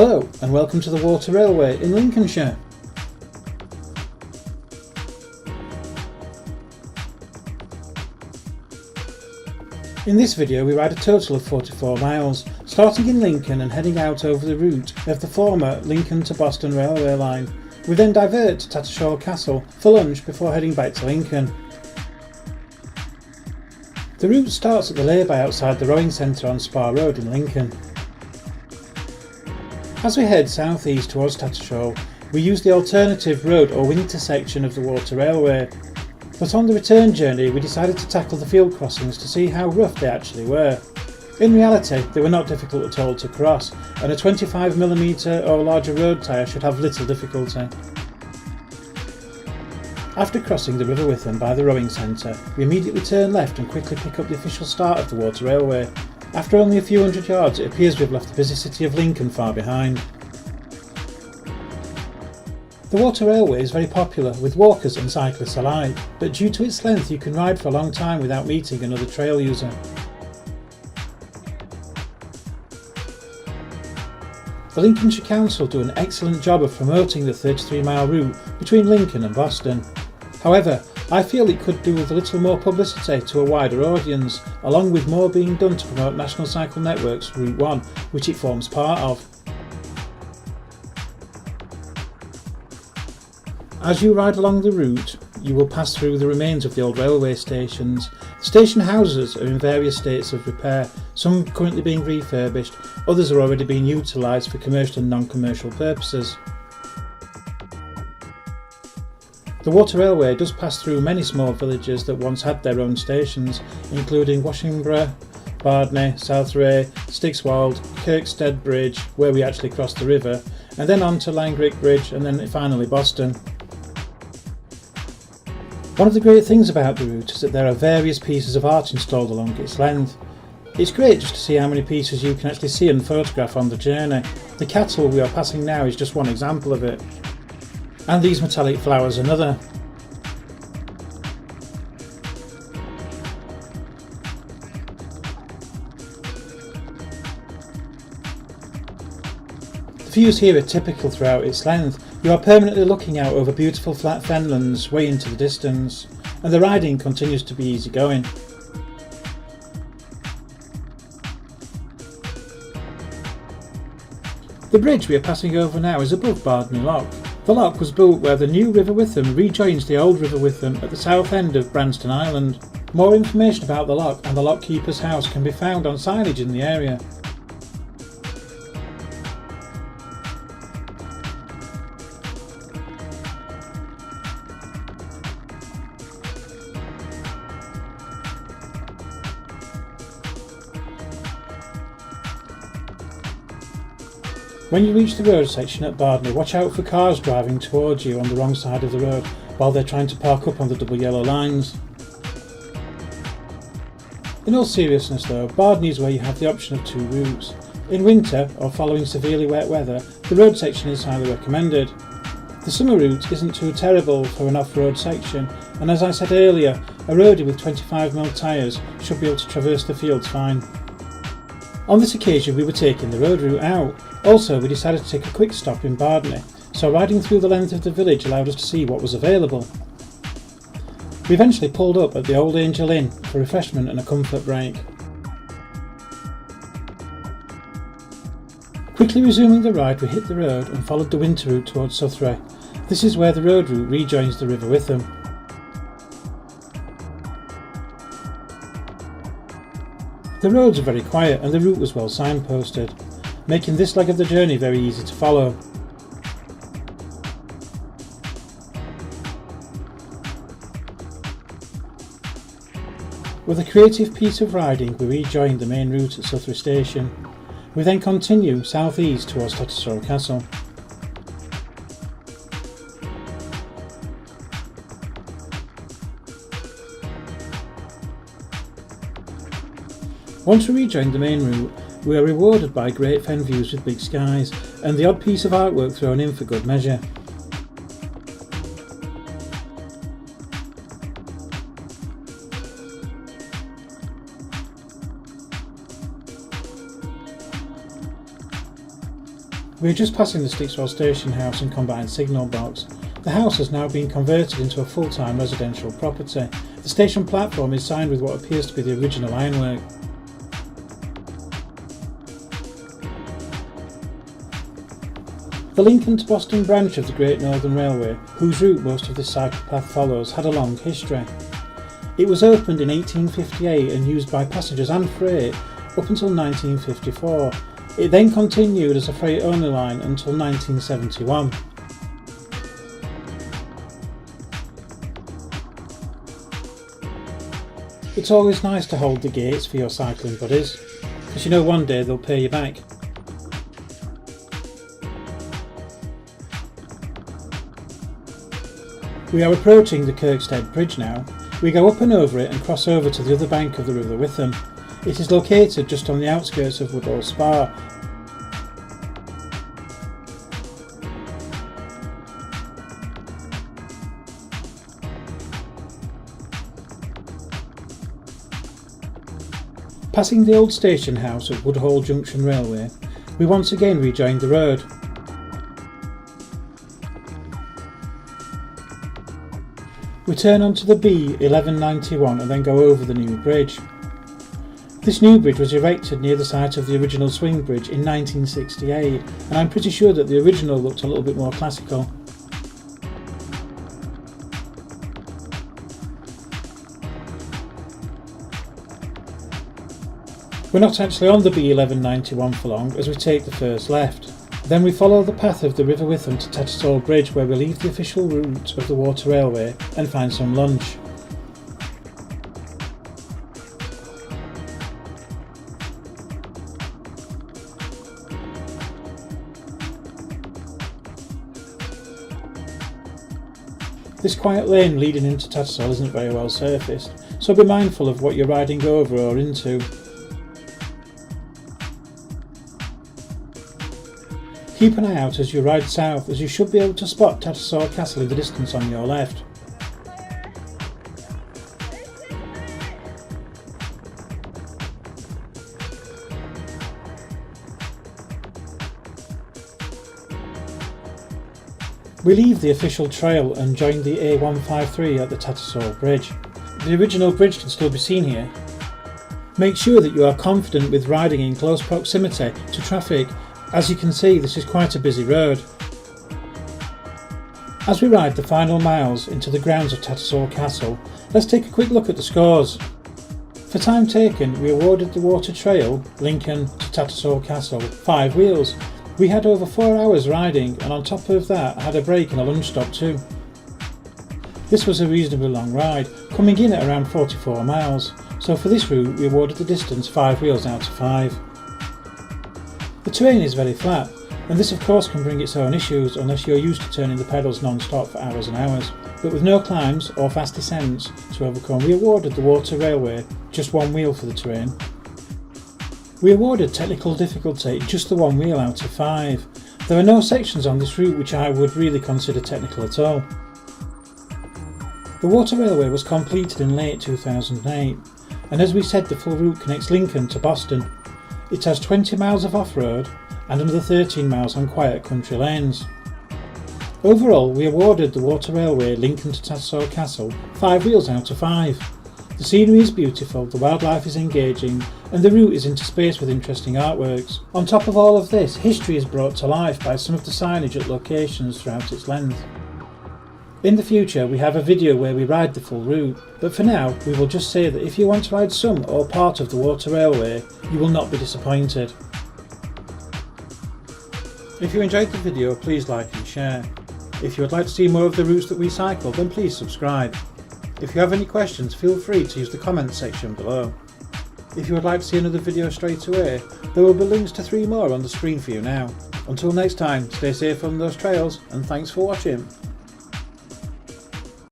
Hello and welcome to the Water Railway in Lincolnshire. In this video we ride a total of 44 miles, starting in Lincoln and heading out over the route of the former Lincoln to Boston railway line. We then divert to Tattershall Castle for lunch before heading back to Lincoln. The route starts at the lay-by outside the rowing centre on Strava Route in Lincoln. As we head south east towards Tattershall, we use the alternative road or winter section of the Water Railway, but on the return journey we decided to tackle the field crossings to see how rough they actually were. In reality they were not difficult at all to cross, and a 25mm or larger road tyre should have little difficulty. After crossing the River Witham by the rowing centre, we immediately turn left and quickly pick up the official start of the Water Railway. After only a few hundred yards, it appears we've left the busy city of Lincoln far behind. The Water Railway is very popular with walkers and cyclists alike, but due to its length you can ride for a long time without meeting another trail user. The Lincolnshire Council do an excellent job of promoting the 33-mile route between Lincoln and Boston. However, I feel it could do with a little more publicity to a wider audience, along with more being done to promote National Cycle Network's Route 1, which it forms part of. As you ride along the route, you will pass through the remains of the old railway stations. The station houses are in various states of repair, some currently being refurbished, others are already being utilised for commercial and non-commercial purposes. The Water Railway does pass through many small villages that once had their own stations, including Washingborough, Bardney, Southray, Stigswald, Kirkstead Bridge, where we actually crossed the river, and then on to Langrick Bridge and then finally Boston. One of the great things about the route is that there are various pieces of art installed along its length. It's great just to see how many pieces you can actually see and photograph on the journey. The cattle we are passing now is just one example of it. And these metallic flowers another. The views here are typical throughout its length. You are permanently looking out over beautiful flat fenlands way into the distance, and the riding continues to be easy going. The bridge we are passing over now is above Bardney Lock. The lock was built where the new River Witham rejoins the old River Witham at the south end of Branston Island. More information about the lock and the lockkeeper's house can be found on signage in the area. When you reach the road section at Bardney, watch out for cars driving towards you on the wrong side of the road while they're trying to park up on the double yellow lines. In all seriousness though, Bardney is where you have the option of two routes. In winter, or following severely wet weather, the road section is highly recommended. The summer route isn't too terrible for an off-road section, and as I said earlier, a roadie with 25mm tyres should be able to traverse the fields fine. On this occasion we were taking the road route out. Also, we decided to take a quick stop in Bardney, so riding through the length of the village allowed us to see what was available. We eventually pulled up at the Old Angel Inn for refreshment and a comfort break. Quickly resuming the ride, we hit the road and followed the winter route towards Southray. This is where the road route rejoins the River Witham. The roads are very quiet and the route was well signposted, making this leg of the journey very easy to follow. With a creative piece of riding we rejoined the main route at Southray Station. We then continue south east towards Tattershall Castle. Once we rejoined the main route, we are rewarded by great fen views with big skies, and the odd piece of artwork thrown in for good measure. We are just passing the Strava station house and combined signal box. The house has now been converted into a full-time residential property. The station platform is signed with what appears to be the original ironwork. The Lincoln to Boston branch of the Great Northern Railway, whose route most of this cycle path follows, had a long history. It was opened in 1858 and used by passengers and freight up until 1954. It then continued as a freight-only line until 1971. It's always nice to hold the gates for your cycling buddies, because you know one day they'll pay you back. We are approaching the Kirkstead Bridge now. We go up and over it and cross over to the other bank of the River Witham. It is located just on the outskirts of Woodhall Spa. Passing the old station house at Woodhall Junction Railway, we once again rejoined the road. We turn onto the B1191 and then go over the new bridge. This new bridge was erected near the site of the original swing bridge in 1968, and I'm pretty sure that the original looked a little bit more classical. We're not actually on the B1191 for long as we take the first left. Then we follow the path of the River Witham to Tattershall Bridge, where we leave the official route of the Water Railway and find some lunch. This quiet lane leading into Tattershall isn't very well surfaced, so be mindful of what you're riding over or into. Keep an eye out as you ride south, as you should be able to spot Tattershall Castle in the distance on your left. We leave the official trail and join the A153 at the Tattershall Bridge. The original bridge can still be seen here. Make sure that you are confident with riding in close proximity to traffic. As you can see, this is quite a busy road. As we ride the final miles into the grounds of Tattershall Castle, let's take a quick look at the scores. For time taken, we awarded the Water Trail, Lincoln to Tattershall Castle, 5 wheels. We had over 4 hours riding, and on top of that had a break and a lunch stop too. This was a reasonably long ride, coming in at around 44 miles, so for this route we awarded the distance 5 wheels out of 5. The terrain is very flat, and this of course can bring its own issues unless you're used to turning the pedals non-stop for hours and hours, but with no climbs or fast descents to overcome, we awarded the Water Railway just 1 wheel for the terrain. We awarded technical difficulty just the 1 wheel out of 5. There are no sections on this route which I would really consider technical at all. The Water Railway was completed in late 2008, and as we said, the full route connects Lincoln to Boston. It has 20 miles of off-road and another 13 miles on quiet country lanes. Overall, we awarded the Water Railway Lincoln to Tattershall Castle 5 wheels out of 5. The scenery is beautiful, the wildlife is engaging, and the route is interspersed with interesting artworks. On top of all of this, history is brought to life by some of the signage at locations throughout its length. In the future, we have a video where we ride the full route, but for now we will just say that if you want to ride some or part of the Water Railway, you will not be disappointed. If you enjoyed the video, please like and share. If you would like to see more of the routes that we cycle, then please subscribe. If you have any questions, feel free to use the comments section below. If you would like to see another video straight away, there will be links to 3 more on the screen for you now. Until next time, stay safe on those trails, and thanks for watching.